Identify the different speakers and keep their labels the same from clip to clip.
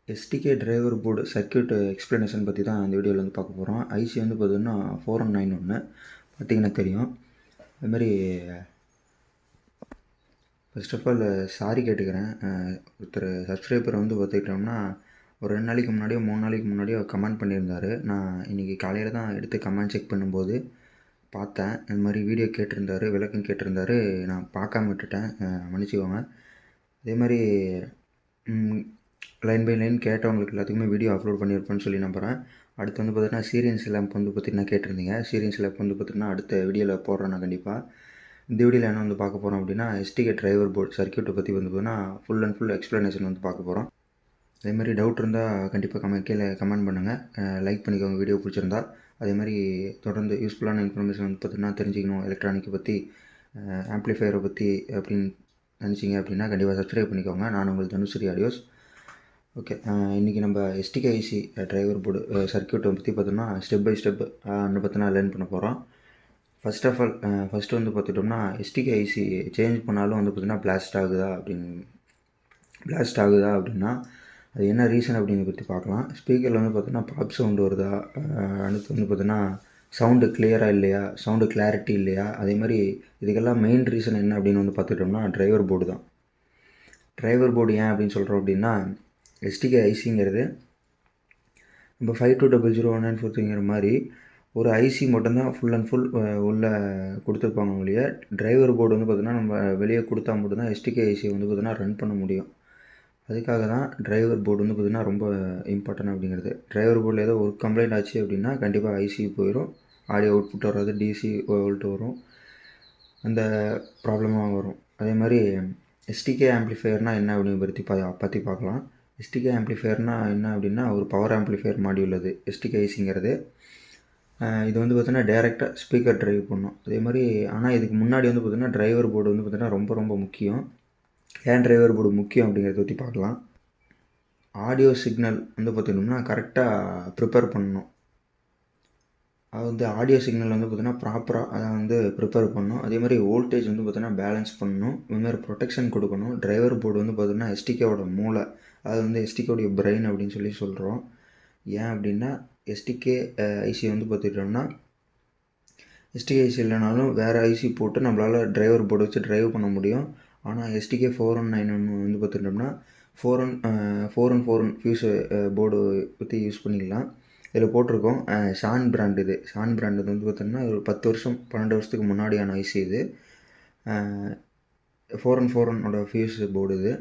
Speaker 1: SDK driver board circuit explanation பற்றி தான் இந்த வீடியோவில் வந்து பார்க்க போகிறோம். ஐசி வந்து பார்த்தீங்கன்னா 4191 பார்த்தீங்கன்னா தெரியும். அதுமாதிரி ஃபர்ஸ்ட் ஆஃப் ஆல் சாரி கேட்டுக்கிறேன். ஒருத்தர் சப்ஸ்கிரைபர் வந்து பார்த்துக்கிட்டோம்னா ஒரு 2 நாளைக்கு முன்னாடியோ 3 நாளைக்கு முன்னாடியோ கமெண்ட் பண்ணியிருந்தார். நான் இன்றைக்கி காலையில் தான் எடுத்து கமெண்ட் செக் பண்ணும்போது பார்த்தேன். இந்த மாதிரி வீடியோ கேட்டிருந்தாரு, விளக்கம் கேட்டிருந்தாரு. நான் பார்க்காம விட்டுட்டேன், மன்னிச்சுக்கோங்க. அதே மாதிரி லைன் பை லைன் கேட்டவங்களுக்கு எல்லாத்துக்குமே வீடியோ அப்லோட் பண்ணியிருப்பேன்னு சொல்லி நம்புகிறேன். அடுத்து வந்து பார்த்தீங்கன்னா சீரியன்ஸ் லேம்ப் வந்து பார்த்திங்கன்னா கேட்டிருந்தீங்க. சீரியன்ஸ் லேம்ப் வந்து பார்த்திங்கன்னா அடுத்த வீடியோவில் போடுறேன் நான் கண்டிப்பாக. இந்த வீடியோவில் என்ன வந்து பார்க்க போகிறோம் அப்படின்னா எஸ்டிகே டிரைவர் போர்டு சர்க்யூட்டை பற்றி வந்து பார்த்தீங்கன்னா ஃபுல் அண்ட் ஃபுல் எக்ஸ்ப்ளனேஷன் வந்து பார்க்க போகிறோம். அதேமாதிரி டவுட் இருந்தால் கண்டிப்பாக கீழே கமெண்ட் பண்ணுங்கள். லைக் பண்ணிக்கோங்க வீடியோ பிடிச்சிருந்தா. அதேமாதிரி தொடர்ந்து யூஸ்ஃபுல்லான இன்ஃபர்மேஷன் வந்து பார்த்திங்கன்னா தெரிஞ்சுக்கணும் எலக்ட்ரானிக்கை பற்றி, ஆம்ப்ளிஃபையரை பற்றி அப்படின்னு நினச்சிங்க அப்படின்னா கண்டிப்பாக சப்ஸ்கிரைப் பண்ணிக்கோங்க. நான் உங்கள் தனுஸ்ரீ ஆடியோஸ். ஓகே, இன்றைக்கி நம்ம எஸ்டிகேஐசி டிரைவர் போர்டு சர்க்யூட்டை பற்றி பார்த்தோம்னா ஸ்டெப் பை ஸ்டெப் வந்து பார்த்தோன்னா லேர்ன் பண்ண போகிறோம். ஃபர்ஸ்ட் ஆஃப் ஆல் ஃபஸ்ட்டு வந்து பார்த்துட்டோம்னா எஸ்டிகேஐசி சேஞ்ச் பண்ணாலும் வந்து பார்த்திங்கன்னா பிளாஸ்ட் ஆகுதா அப்படின்னா அது என்ன ரீசன் அப்படிங்கிறத பற்றி பார்க்கலாம். ஸ்பீக்கரில் வந்து பார்த்தோன்னா பாப் சவுண்டு வருதா, அடுத்து வந்து பார்த்தோன்னா சவுண்டு கிளியராக இல்லையா, சவுண்டு கிளாரிட்டி இல்லையா, அதே மாதிரி இதுக்கெல்லாம் மெயின் ரீசன் என்ன அப்படின்னு வந்து பார்த்துட்டோம்னா டிரைவர் போர்டு தான். டிரைவர் போர்டு ஏன் அப்படின்னு சொல்கிறோம் அப்படின்னா எஸ்டிகே ஐசிங்கிறது நம்ம 52001943 மாதிரி ஒரு ஐசி மட்டும்தான் ஃபுல் அண்ட் ஃபுல் உள்ளே கொடுத்துருப்பாங்க ஒழிய டிரைவர் போர்டு வந்து பார்த்திங்கன்னா நம்ம வெளியே கொடுத்தா மட்டும்தான் எஸ்டிகே ஐசியை வந்து பார்த்திங்கன்னா ரன் பண்ண முடியும். அதுக்காக தான் டிரைவர் போர்டு வந்து பார்த்திங்கன்னா ரொம்ப இம்பார்ட்டன்ட் அப்படிங்கிறது. டிரைவர் போர்டில் ஏதோ ஒரு கம்ப்ளைண்ட் ஆச்சு அப்படின்னா கண்டிப்பாக ஐசி போயிடும், ஆடியோ அவுட்புட் வராது, டிசி வோல்ட் வரும், அந்த ப்ராப்ளமாக வரும். அதே மாதிரி எஸ்டிகே ஆம்ப்ளிஃபையர்னால் என்ன அப்படின்னு பற்றி பார்க்கலாம். எஸ்டிகே ஆம்ப்ளிஃபையர்னால் என்ன அப்படின்னா ஒரு பவர் ஆம்ப்ளிஃபையர் மாடியூல் அது எஸ்டிகே ஐசிங்கிறது. இது வந்து பார்த்திங்கன்னா டேரெக்டாக ஸ்பீக்கர் ட்ரைவ் பண்ணும். அதே மாதிரி ஆனால் இதுக்கு முன்னாடி வந்து பார்த்திங்கன்னா டிரைவர் போர்டு வந்து பார்த்திங்கன்னா ரொம்ப ரொம்ப முக்கியம். ஏன் டிரைவர் போர்டு முக்கியம் அப்படிங்கிறத பற்றி பார்க்கலாம். ஆடியோ சிக்னல் வந்து பார்த்திங்கன்னா கரெக்டாக ப்ரிப்பேர் பண்ணணும். அது வந்து ஆடியோ சிக்னல் வந்து பார்த்திங்கன்னா ப்ராப்பராக அதை வந்து ப்ரிப்பேர் பண்ணணும். அதே மாதிரி வோல்டேஜ் வந்து பார்த்திங்கன்னா பேலன்ஸ் பண்ணணும். இதுமாதிரி ப்ரொடெக்ஷன் கொடுக்கணும். டிரைவர் போர்டு வந்து பார்த்திங்கன்னா எஸ்டிகேவோட மூளை, அது வந்து எஸ்டிகேவுடைய பிரெயின் அப்படின்னு சொல்லி சொல்கிறோம். ஏன் அப்படின்னா எஸ்டிகே ஐசி வந்து பார்த்துக்கிட்டோம்னா எஸ்டிகே ஐசி இல்லைனாலும் வேறு ஐசி போட்டு நம்மளால் டிரைவர் போர்டு வச்சு ட்ரைவ் பண்ண முடியும். ஆனால் எஸ்டிகே 4191 வந்து பார்த்துக்கிட்டோம்னா 414 ஃபியூஸ் போர்டு பற்றி யூஸ் பண்ணிக்கலாம். இதில் போட்டிருக்கோம் ஷான் பிராண்ட். இது ஷான் பிராண்ட் வந்து பார்த்தோம்னா ஒரு 10 வருஷம் 12 வருஷத்துக்கு முன்னாடியான ஐசி. இது 414 ஃபியூஸ் போர்டு இது.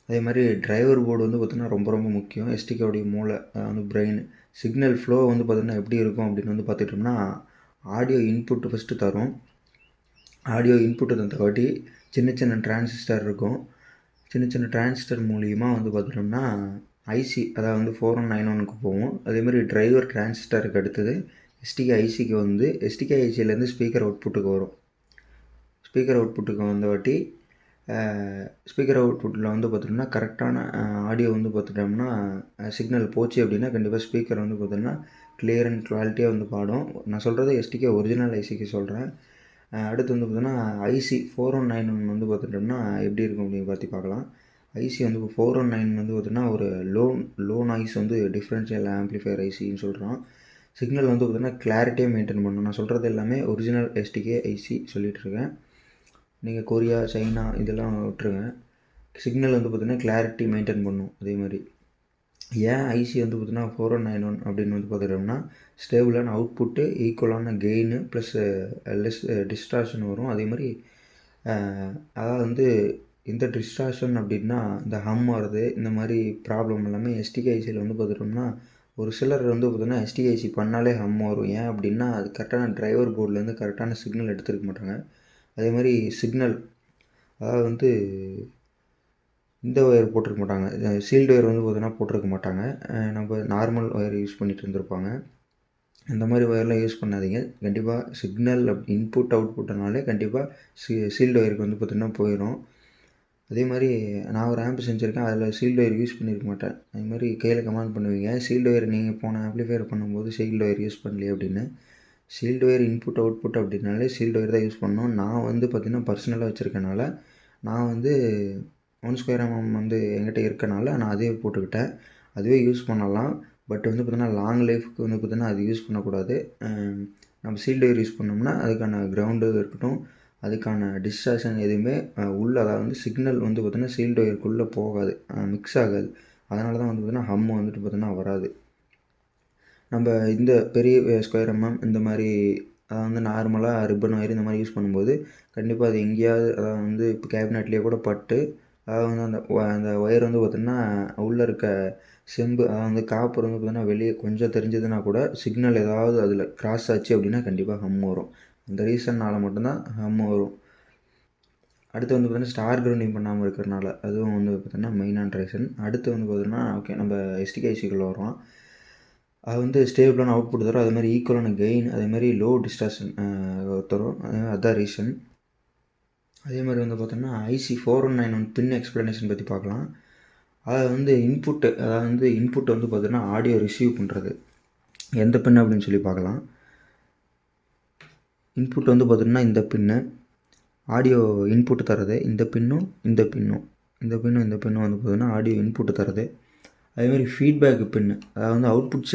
Speaker 1: அதே மாதிரி டிரைவர் போர்டு வந்து பார்த்திங்கன்னா ரொம்ப ரொம்ப முக்கியம். எஸ்டிகேவுடைய மூளை, வந்து பிரெயின். சிக்னல் ஃப்ளோ வந்து பார்த்திங்கன்னா எப்படி இருக்கும் அப்படின்னு வந்து பார்த்துட்டோம்னா ஆடியோ இன்புட்டு ஃபஸ்ட்டு தரும். ஆடியோ இன்புட்டு தந்தவாட்டி சின்ன சின்ன டிரான்சிஸ்டர் இருக்கும். சின்ன சின்ன டிரான்சிஸ்டர் மூலியமாக வந்து பார்த்துட்டோம்னா ஐசி, அதாவது வந்து 4191க்கு போகும். அதேமாதிரி டிரைவர் டிரான்சிஸ்டருக்கு அடுத்தது எஸ்டிகே ஐசிக்கு வந்து எஸ்டிகே ஐசியிலேருந்து ஸ்பீக்கர் அவுட்புட்டுக்கு வரும். ஸ்பீக்கர் அவுட்புட்டுக்கு வந்தவாட்டி ஸ்பீக்கர் அவுட்புட்டில் வந்து பார்த்திங்கன்னா கரெக்டான ஆடியோ வந்து பார்த்துட்டோம்னா சிக்னல் போச்சு அப்படின்னா கண்டிப்பாக ஸ்பீக்கர் வந்து பார்த்திங்கன்னா கிளியர் அண்ட் குவாலிட்டியாக வந்து பாடும். நான் சொல்கிறது எஸ்டிகே ஒரிஜினல் ஐசிக்கு சொல்கிறேன். அடுத்து வந்து பார்த்திங்கன்னா ஐசி 4191 வந்து பார்த்துட்டோம்னா எப்படி இருக்கும் அப்படின்னு பார்க்கலாம். ஐசி வந்து இப்போ 419 வந்து பார்த்திங்கன்னா ஒரு லோ நாய்ஸ் வந்து டிஃப்ரென்ஷியல் ஆம்ப்ளிஃபையர் ஐசின்னு சொல்கிறோம். சிக்னல் வந்து பார்த்திங்கன்னா கிளாரிட்டியாக மெயின்டைன் பண்ணணும். நான் சொல்கிறது எல்லாமே ஒரிஜினல் எஸ்டிகே ஐசி சொல்லிகிட்ருக்கேன். நீங்கள் கொரியா, சைனா இதெல்லாம் விட்டுருங்க. சிக்னல் வந்து பார்த்திங்கன்னா கிளாரிட்டி மெயின்டைன் பண்ணும். அதே மாதிரி ஏன் ஐசி வந்து பார்த்திங்கன்னா 4191 அப்படின்னு வந்து பார்த்துட்டோம்னா ஸ்டேபிளான அவுட்புட்டு, ஈக்குவலான கெயின் ப்ளஸ் லெஸ் டிஸ்டார்ஷன் வரும். அதே மாதிரி அதாவது வந்து இந்த டிஸ்டார்ஷன் அப்படின்னா இந்த ஹம் வருது, இந்த மாதிரி ப்ராப்ளம் எல்லாமே எஸ்டிகே ஐசியில் வந்து பார்த்துட்டோம்னா ஒரு சிலர் வந்து பார்த்திங்கன்னா எஸ்டிகே ஐசி பண்ணாலே ஹம் வரும். ஏன் அப்படின்னா அது கரெக்டான டிரைவர் போர்ட்லேருந்து கரெக்டான சிக்னல் எடுத்துருக்க மாட்டாங்க. அதே மாதிரி சிக்னல் அதாவது வந்து இந்த ஒயர் போட்டிருக்க மாட்டாங்க, சீல்டு ஒயர் வந்து பார்த்திங்கன்னா போட்டிருக்க மாட்டாங்க. நம்ம நார்மல் ஒயர் யூஸ் பண்ணிகிட்டு இருந்திருப்பாங்க. இந்த மாதிரி ஒயர்லாம் யூஸ் பண்ணாதீங்க. கண்டிப்பாக சிக்னல் இன்புட் அவுட்புட்னாலே கண்டிப்பாக சீல்டு ஒயருக்கு வந்து பார்த்திங்கன்னா போயிடும். அதே மாதிரி நான் ஒரு ஆம்ப் செஞ்சுருக்கேன், அதில் சீல்டு ஒயர் யூஸ் பண்ணியிருக்க மாட்டேன். அது மாதிரி கையில் கமெண்ட் பண்ணுவீங்க, சீல்டு ஒயர் நீங்கள் போன ஆம்ப்ளிஃபையர் பண்ணும்போது சீல்டு ஒயர் யூஸ் பண்ணலையே அப்படின்னு. சீல்டு ஒயர் இன்புட் அவுட்புட் அப்படின்னாலே சீல்டு ஒயர் தான் யூஸ் பண்ணணும். நான் வந்து பார்த்திங்கன்னா பர்சனலாக வச்சுருக்கனால நான் வந்து 1² mm வந்து என்கிட்ட இருக்கனால நான் அதே போட்டுக்கிட்டேன். அதுவே யூஸ் பண்ணலாம். பட் வந்து பார்த்தீங்கன்னா லாங் லைஃப்க்கு வந்து பார்த்தீங்கன்னா அது யூஸ் பண்ணக்கூடாது. நம்ம சீல்டு ஒயர் யூஸ் பண்ணோம்னா அதுக்கான கிரவுண்டு இருக்கட்டும், அதுக்கான டிஸ்டார்ஷன் எதுவுமே உள்ள அதாவது வந்து சிக்னல் வந்து பார்த்தீங்கன்னா சீல்டு ஒயருக்குள்ளே போகாது, மிக்ஸ் ஆகாது. அதனால தான் வந்து பார்த்தீங்கன்னா ஹம் வந்துட்டு பார்த்தீங்கன்னா வராது. நம்ம இந்த பெரிய ஸ்கொயர் எம்எம் இந்த மாதிரி அதாவது வந்து நார்மலாக ரிப்பன் ஒயர் இந்த மாதிரி யூஸ் பண்ணும்போது கண்டிப்பாக அது எங்கேயாவது அதாவது வந்து இப்போ கேபினெட்லேயே கூட பட்டு அதாவது வந்து அந்த ஒயர் வந்து பார்த்திங்கன்னா உள்ளே இருக்க செம்பு அதாவது வந்து காப்பர் வந்து பார்த்திங்கன்னா வெளியே கொஞ்சம் தெரிஞ்சதுன்னா கூட சிக்னல் ஏதாவது அதில் கிராஸ் ஆச்சு அப்படின்னா கண்டிப்பாக ஹம் வரும். அந்த ரீசன்னால் மட்டும்தான் ஹம் வரும். அடுத்து வந்து பார்த்திங்கன்னா ஸ்டார் கிரவுண்டிங் பண்ணாமல் இருக்கிறனால அதுவும் வந்து பார்த்திங்கன்னா மெயினான ரீசன். அடுத்து வந்து பார்த்திங்கன்னா ஓகே நம்ம எஸ்டிகேசிக்குள்ளே வரோம். அது வந்து ஸ்டேபிளான அவுட்புட் தரும், அது மாதிரி ஈக்குவலான கெயின், அதேமாதிரி லோ டிஸ்டார்ஷன் தரும். அதுதான் ரீசன். அதே மாதிரி வந்து பார்த்தோம்னா ஐசி 4191 பின் எக்ஸ்ப்ளனேஷன் பற்றி பார்க்கலாம். அதை வந்து இன்புட்டு அதாவது வந்து இன்புட் வந்து பார்த்தீங்கன்னா ஆடியோ ரிசீவ் பண்ணுறது எந்த பின் அப்படின்னு சொல்லி பார்க்கலாம். இன்புட் வந்து பார்த்திங்கன்னா இந்த பின்னு, ஆடியோ இன்புட்டு தரது இந்த பின்னும் இந்த பின்னும் வந்து பார்த்திங்கன்னா ஆடியோ இன்புட்டு தரது. அதேமாதிரி ஃபீட்பேக் பின்னு அதாவது வந்து அவுட்புட்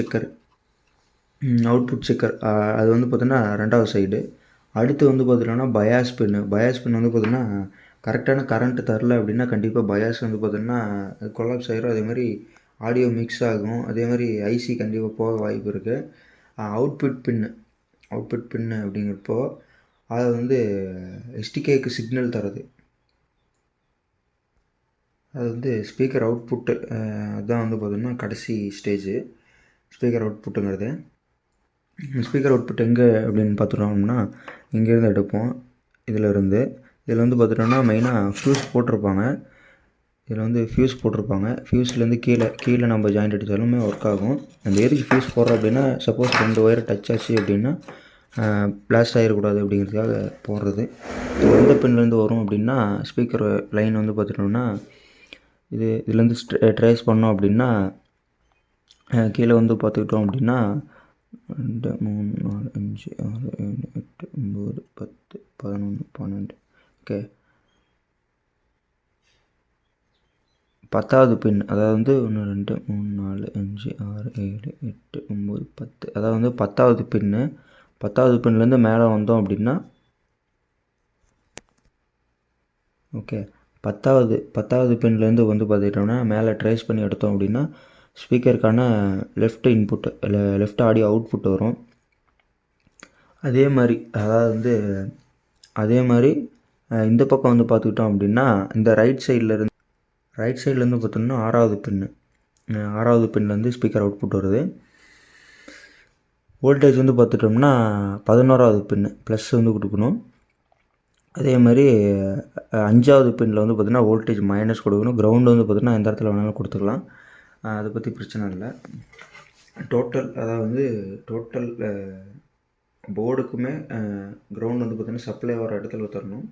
Speaker 1: செக்கர் அது வந்து பார்த்தீங்கன்னா ரெண்டாவது சைடு. அடுத்து வந்து பார்த்திங்கன்னா பயாஸ் பின் வந்து பார்த்திங்கன்னா கரெக்டான கரண்ட்டு தரல அப்படின்னா கண்டிப்பாக பயாஸ் வந்து பார்த்திங்கன்னா கொலாப்ஸ் ஆகிரும். அதேமாதிரி ஆடியோ மிக்ஸ் ஆகும், அதேமாதிரி ஐசி கண்டிப்பாக போக வாய்ப்பு இருக்குது. அவுட்புட் பின்னு அப்படிங்கிறப்போ அது வந்து எஸ்டிகேக்கு சிக்னல் தரது. அது வந்து ஸ்பீக்கர் அவுட்புட்டு அதுதான் வந்து பார்த்திங்கன்னா கடைசி ஸ்டேஜு ஸ்பீக்கர் அவுட்புட்டுங்கிறது. ஸ்பீக்கர் அவுட்புட் எங்கே அப்படின்னு பார்த்துட்டோம்னா இங்கேருந்து எடுப்போம். இதில் வந்து பார்த்துட்டோம்னா மெயினாக ஃப்யூஸ் போட்டிருப்பாங்க. ஃப்யூஸ்லேருந்து கீழே நம்ம ஜாயிண்ட் அடித்தாலுமே ஒர்க் ஆகும். அந்த எதுக்கு ஃப்யூஸ் போடுறோம் அப்படின்னா சப்போஸ் 2 ஒயர் டச் ஆச்சு அப்படின்னா பிளாஸ்ட் ஆகிடக்கூடாது அப்படிங்கிறதுக்காக போடுறது. எந்த பின்லேருந்து வரும் அப்படின்னா ஸ்பீக்கர் லைன் வந்து பார்த்துட்டோம்னா இதுலேருந்து ட்ரேஸ் பண்ணோம் அப்படின்னா கீழே வந்து பார்த்துக்கிட்டோம் அப்படின்னா 2 3 4 5 6 7 8 9 10 11 12 ஓகே 10வது பின் அதாவது வந்து 1 2 3 4 5 6 7 8 9 10 அதாவது வந்து 10வது பின்னு. 10வது பின்லேருந்து மேலே வந்தோம் அப்படின்னா ஓகே 10வது பின்லேருந்து வந்து பார்த்துக்கிட்டோம்னா மேலே ட்ரேஸ் பண்ணி எடுத்தோம் அப்படின்னா ஸ்பீக்கருக்கான left input left audio output வரும். அதே மாதிரி இந்த பக்கம் வந்து பார்த்துக்கிட்டோம் அப்படின்னா இந்த ரைட் சைட்லேருந்து பார்த்தோம்னா 6வது பின்லேருந்து ஸ்பீக்கர் அவுட்புட் வருது. வோல்டேஜ் வந்து பார்த்துட்டோம்னா 11வது பின்னு ப்ளஸ் வந்து கொடுக்கணும். அதே மாதிரி 5வது பின்னில் வந்து பார்த்திங்கன்னா வோல்டேஜ் மைனஸ் கொடுக்கணும். கிரவுண்டு வந்து பார்த்திங்கன்னா எந்த இடத்துல வேணாலும் கொடுத்துக்கலாம், அதை பற்றி பிரச்சனை இல்லை. டோட்டல் போர்டுக்குமே கிரவுண்ட் வந்து பார்த்திங்கன்னா சப்ளை வர இடத்துல தரணும்.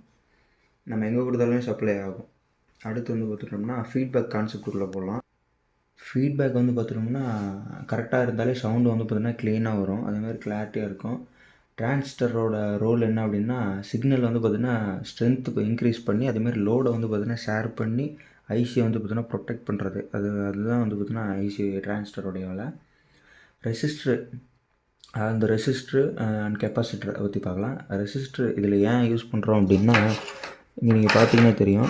Speaker 1: நம்ம எங்கே கொடுத்தாலுமே சப்ளை ஆகும். அடுத்து வந்து பார்த்துட்டோம்னா ஃபீட்பேக் கான்செப்டுக்குள்ளே போகலாம். ஃபீட்பேக் வந்து பார்த்துட்டோம்னா கரெக்டாக இருந்தாலே சவுண்டு வந்து பார்த்திங்கன்னா க்ளீனாக வரும், அதேமாதிரி கிளாரிட்டியாக இருக்கும். டிரான்சிஸ்டரோட ரோல் என்ன அப்படின்னா சிக்னல் வந்து பார்த்திங்கன்னா ஸ்ட்ரென்த்துக்கு இன்க்ரீஸ் பண்ணி அதேமாதிரி லோடை வந்து பார்த்திங்கன்னா ஷேர் பண்ணி ஐசியை வந்து பார்த்திங்கன்னா ப்ரொடெக்ட் பண்ணுறது. அதுதான் வந்து பார்த்திங்கன்னா ஐசி டிரான்சிஸ்டரோடைய வேலை. அந்த ரெசிஸ்ட்ரு அண்ட் கெப்பாசிட்டரை பற்றி பார்க்கலாம். ரெசிஸ்ட்ரு இதில் ஏன் யூஸ் பண்ணுறோம் அப்படின்னா இங்கே நீங்கள் பார்த்தீங்கன்னா தெரியும்,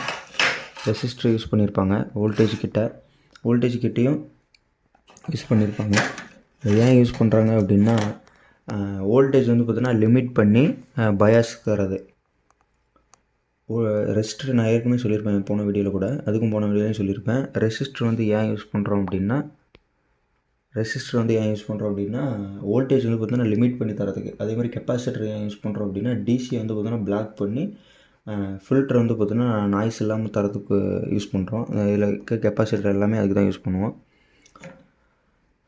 Speaker 1: ரெசிஸ்ட்ரு யூஸ் பண்ணியிருப்பாங்க, வோல்டேஜ் கிட்டேயும் யூஸ் பண்ணியிருப்பாங்க. ஏன் யூஸ் பண்ணுறாங்க அப்படின்னா வோல்டேஜ் வந்து பார்த்திங்கன்னா லிமிட் பண்ணி பயாஸ் தரது. ரெசிஸ்டர் நான் ஏற்கனவே சொல்லியிருப்பேன் போன வீடியோலையும் சொல்லியிருப்பேன். ரெசிஸ்டர் வந்து ஏன் யூஸ் பண்ணுறோம் அப்படின்னா வோல்டேஜ் வந்து பார்த்திங்கன்னா லிமிட் பண்ணி தரதுக்கு. அதேமாதிரி கெப்பாசிட்டர் ஏன் யூஸ் பண்ணுறோம் அப்படின்னா டிசி வந்து பார்த்திங்கன்னா பிளாக் பண்ணி ஃபில்டர் வந்து பார்த்திங்கன்னா நாய்ஸ் இல்லாமல் தரதுக்கு யூஸ் பண்ணுறோம். இதில் இருக்க கெப்பாசிட்டர் எல்லாமே அதுக்கு தான் யூஸ் பண்ணுவோம்.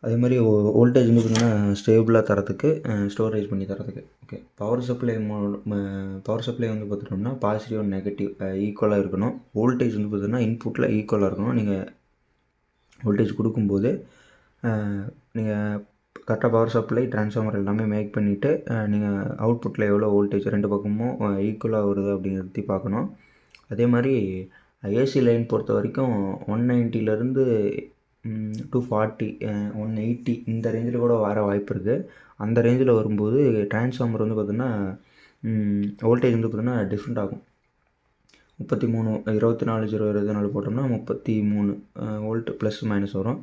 Speaker 1: அதே மாதிரி வோல்டேஜ் வந்து பார்த்திங்கன்னா ஸ்டேபிளாக தரத்துக்கு, ஸ்டோரேஜ் பண்ணி தரத்துக்கு. ஓகே, பவர் சப்ளை வந்து பார்த்துட்டோம்னா பாசிட்டிவ் அண்ட் நெகட்டிவ் ஈக்குவலாக இருக்கணும். வோல்டேஜ் வந்து பார்த்திங்கன்னா இன்புட்டில் ஈக்குவலாக இருக்கணும். நீங்கள் வோல்டேஜ் கொடுக்கும்போது நீங்கள் கரெக்டாக பவர் சப்ளை ட்ரான்ஸ்ஃபார்மர் எல்லாமே மேக் பண்ணிவிட்டு நீங்கள் அவுட்புட்டில் எவ்வளோ வோல்டேஜ் 2 பக்கமும் ஈக்குவலாக வருது அப்படிங்கிறத பார்க்கணும். அதே மாதிரி ஏசி லைன் பொறுத்த வரைக்கும் 190லேருந்து 240 180 இந்த ரேஞ்சில் கூட வர வாய்ப்பு இருக்குது. அந்த ரேஞ்சில் வரும்போது டிரான்ஸ்ஃபார்மர் வந்து பார்த்திங்கன்னா வோல்டேஜ் வந்து பார்த்திங்கன்னா டிஃப்ரெண்ட் ஆகும். 33 24 போட்டோம்னா 33 வோல்ட் ப்ளஸ் மைனஸ் வரும்.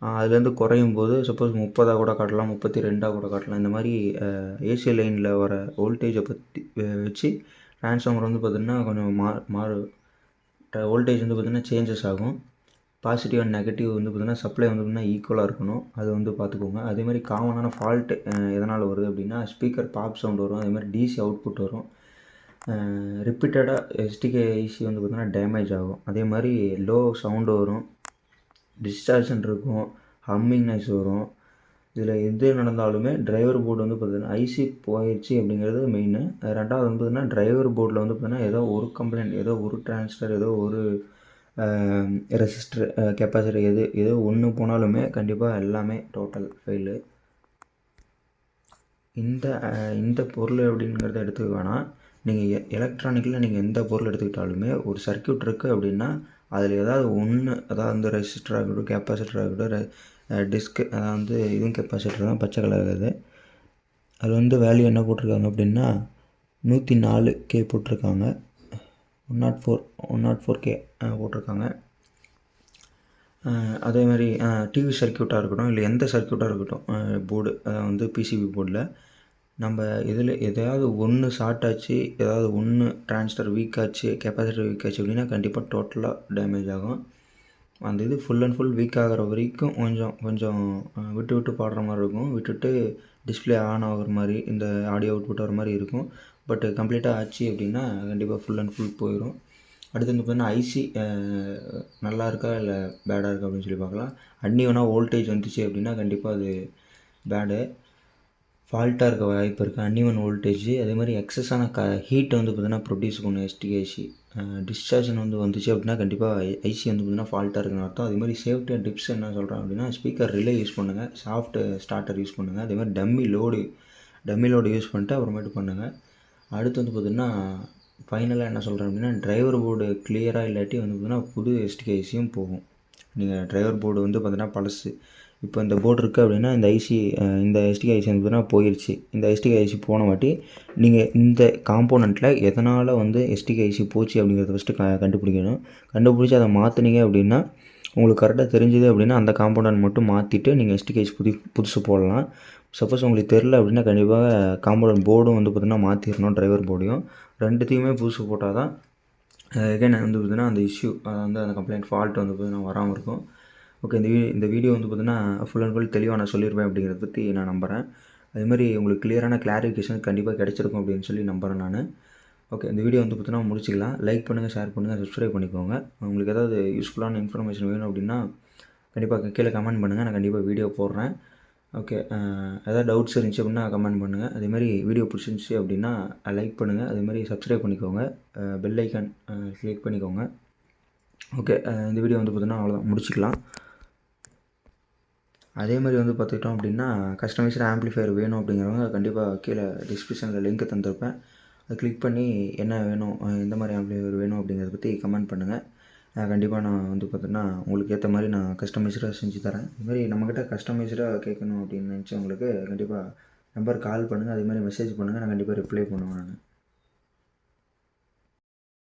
Speaker 1: அதுலேருந்து குறையும் போது சப்போஸ் 30 கூட காட்டலாம், 32 கூட காட்டலாம். இந்த மாதிரி ஏசி லைனில் வர வோல்டேஜை பற்றி வச்சு டிரான்ஸ்ஃபார்மர் வந்து பார்த்திங்கன்னா கொஞ்சம் வோல்டேஜ் வந்து பார்த்திங்கன்னா சேஞ்சஸ் ஆகும். பாசிட்டிவ் அண்ட் நெகட்டிவ் வந்து பார்த்திங்கன்னா சப்ளை வந்து பார்த்திங்கன்னா ஈக்குவலாக இருக்கணும். அது வந்து பார்த்துக்கோங்க. அதேமாதிரி காமனான ஃபால்ட்டு எதனால் வருது அப்படின்னா ஸ்பீக்கர் பாப் சவுண்ட் வரும். அதேமாதிரி டிசி அவுட்புட் வரும். ரிப்பீட்டடாக எஸ்டிகே ஐசி வந்து பார்த்திங்கன்னா டேமேஜ் ஆகும். அதே மாதிரி லோ சவுண்டு வரும், டிஸ்டார்ஷன் இருக்கும், ஹம்மிங் நாய்ஸ் வரும். இதில் எது நடந்தாலுமே டிரைவர் போர்டு வந்து பார்த்திங்கன்னா ஐசி போயிடுச்சு அப்படிங்கிறது மெயின். ரெண்டாவது வந்து பார்த்திங்கன்னா டிரைவர் போர்டில் வந்து பார்த்திங்கன்னா ஏதோ ஒரு கம்ப்ளைண்ட், ஏதோ ஒரு டிரான்சிஸ்டர், ஏதோ ஒரு ரெசிஸ்டர், கெப்பாசிட்டர் ஏதோ ஒன்று போனாலுமே கண்டிப்பாக எல்லாமே டோட்டல் ஃபெயிலு. இந்த பொருள் அப்படிங்கிறத எடுத்துக்க வேணாம். நீங்கள் எலக்ட்ரானிக்கில் நீங்கள் எந்த பொருள் எடுத்துக்கிட்டாலுமே ஒரு சர்க்யூட் இருக்குது அப்படின்னா அதில் ஏதாவது ஒன்று, அதாவது வந்து ரெசிஸ்டர் ஆகட்டும், கெப்பாசிட்டர் ஆகட்டும், டிஸ்க்கு, அதாவது வந்து இதுவும் கெப்பாசிட்டர் தான், பச்சை கலர் இருக்குது. அது வந்து வேல்யூ என்ன போட்டிருக்காங்க அப்படின்னா 104K போட்டிருக்காங்க. 104K போட்டிருக்காங்க. அதே மாதிரி டிவி சர்க்யூட்டாக இருக்கட்டும், இல்லை எந்த சர்க்யூட்டாக இருக்கட்டும், போர்டு வந்து பிசிபி போர்டில் நம்ம இதில் எதையாவது ஒன்று ஷார்ட் ஆச்சு, ஏதாவது ஒன்று டிரான்சிஸ்டர் வீக் ஆச்சு, கெப்பாசிட்டர் வீக் ஆச்சு அப்படின்னா கண்டிப்பாக டோட்டலாக டேமேஜ் ஆகும். அந்த இது ஃபுல் அண்ட் ஃபுல் வீக் ஆகிற வரைக்கும் கொஞ்சம் விட்டு விட்டு பாடுற மாதிரி இருக்கும். விட்டுட்டு டிஸ்பிளே ஆன் ஆகிற மாதிரி, இந்த ஆடியோ அவுட்புட் வர மாதிரி இருக்கும். பட் கம்ப்ளீட்டாக ஆச்சு அப்படின்னா கண்டிப்பாக ஃபுல் அண்ட் ஃபுல் போயிடும். அடுத்து வந்து பார்த்திங்கன்னா ஐசி நல்லா இருக்கா இல்லை பேடாக இருக்கா அப்படின்னு சொல்லி பார்க்கலாம். அன்இவனாக வோல்டேஜ் வந்துச்சு அப்படின்னா கண்டிப்பாக அது பேடு, ஃபால்ட்டாக இருக்க வாய்ப்பு இருக்குது. Uneven voltage. அதே மாதிரி எக்ஸஸான ஹீட்டை வந்து பார்த்திங்கன்னா ப்ரொடியூஸ் பண்ணும் எஸ்டிகே ஐசி. டிஸ்சார்ஜன் வந்து வந்துச்சு அப்படின்னா கண்டிப்பாக ஐசி வந்து பார்த்திங்கன்னா ஃபால்ட்டாக இருக்குன்னு அர்த்தம். அதே மாதிரி சேஃப்டி டிப்ஸ் என்ன சொல்கிறேன் அப்படின்னா ஸ்பீக்கர் ரிலே யூஸ் பண்ணுங்கள், சாஃப்ட் ஸ்டார்டர் யூஸ் பண்ணுங்கள். அதே மாதிரி டம்மி லோடு யூஸ் பண்ணிட்டு அப்புறமேட்டு பண்ணுங்கள். அடுத்து வந்து பார்த்திங்கன்னா ஃபைனலாக என்ன சொல்கிறேன் அப்படின்னா டிரைவர் போர்டு கிளியராக இல்லாட்டி வந்து பார்த்திங்கன்னா புது எஸ்டிகே ஐசியும் போகும். நீங்கள் டிரைவர் போர்டு வந்து பார்த்திங்கன்னா பழசு, இப்போ இந்த போர்டு இருக்குது அப்படின்னா இந்த எஸ்டிகே ஐசி வந்து பார்த்திங்கன்னா போயிடுச்சு. இந்த எஸ்டிகே ஐசி போன வாட்டி நீங்கள் இந்த காம்போனண்ட்டில் எதனால் வந்து எஸ்டிகே ஐசி போச்சு அப்படிங்கிறத ஃபஸ்ட்டு கண்டுபிடிக்கணும். கண்டுபிடிச்சி அதை மாற்றினீங்க அப்படின்னா உங்களுக்கு கரெக்டாக தெரிஞ்சுது அப்படின்னா அந்த காம்போனண்ட் மட்டும் மாற்றிட்டு நீங்கள் எஸ்டிகே ஐசி புதுசு போடலாம். சப்போஸ் உங்களுக்கு தெரில அப்படின்னா கண்டிப்பாக காம்போனண்ட் போர்டும் வந்து பார்த்திங்கன்னா மாற்றிடணும். டிரைவர் போர்டையும் ரெண்டுத்தையுமே புதுசு போட்டால் தான் எகைன் வந்து பார்த்திங்கன்னா அந்த இஷ்யூ, வந்து அந்த கம்ப்ளைண்ட் ஃபால்ட் வந்து பார்த்திங்கன்னா வராமல் இருக்கும். ஓகே, இந்த வீடியோ வந்து பார்த்திங்கன்னா ஃபுல் அண்ட் ஃபுல் தெளிவாக நான் சொல்லியிருப்பேன் அப்படிங்கிறத பற்றி நான் நம்புகிறேன். அதுமாதிரி உங்களுக்கு கிளியரான கிளாரிஃபிகேஷன் கண்டிப்பாக கிடச்சிருக்கும் அப்படின்னு சொல்லி நம்புகிறேன் நான். ஓகே, இந்த வீடியோ வந்து பார்த்திங்கன்னா முடிச்சிக்கலாம். லைக் பண்ணுங்கள், ஷேர் பண்ணுங்கள், சப்ஸ்கிரைப் பண்ணிக்கோங்க. உங்களுக்கு ஏதாவது யூஸ்ஃபுல்லான இன்ஃபர்மேஷன் வேணும் அப்படின்னா கண்டிப்பாக கீழே கமெண்ட் பண்ணுங்கள். நான் கண்டிப்பாக வீடியோ போடுறேன். ஓகே, ஏதாவது டவுட்ஸ் இருந்துச்சு அப்படின்னா கமெண்ட் பண்ணுங்கள். அதேமாதிரி வீடியோ பிடிச்சிருந்துச்சி அப்படின்னா லைக் பண்ணுங்கள். அதேமாதிரி சப்ஸ்கிரைப் பண்ணிக்கோங்க, பெல் ஐக்கான் கிளிக் பண்ணிக்கோங்க. ஓகே, இந்த வீடியோ வந்து பார்த்திங்கன்னா அவ்வளோதான், முடிச்சிக்கலாம். அதே மாதிரி வந்து பார்த்துக்கிட்டோம் அப்படின்னா கஸ்டமைஸ்டு ஆம்ப்ளிஃபையர் வேணும் அப்படிங்கிறவங்க கண்டிப்பாக கீழே டிஸ்கிரிப்ஷனில் லிங்க் தந்திருப்பேன். அதை கிளிக் பண்ணி என்ன வேணும், எந்த மாதிரி ஆம்ப்ளிஃபையர் வேணும் அப்படிங்கிறத பற்றி கமெண்ட் பண்ணுங்கள். கண்டிப்பாக நான் வந்து பார்த்தீங்கன்னா உங்களுக்கு ஏற்ற மாதிரி நான் கஸ்டமைஸ்டாக செஞ்சு தரேன். இதுமாதிரி நம்மக்கிட்ட கஸ்டமைஸ்டாக கேட்கணும் அப்படின்னு நினச்சவங்களுக்கு கண்டிப்பாக நம்பர் கால் பண்ணுங்கள், அதே மாதிரி மெசேஜ் பண்ணுங்கள். நான் கண்டிப்பாக ரிப்ளை பண்ணுவேன் நான்.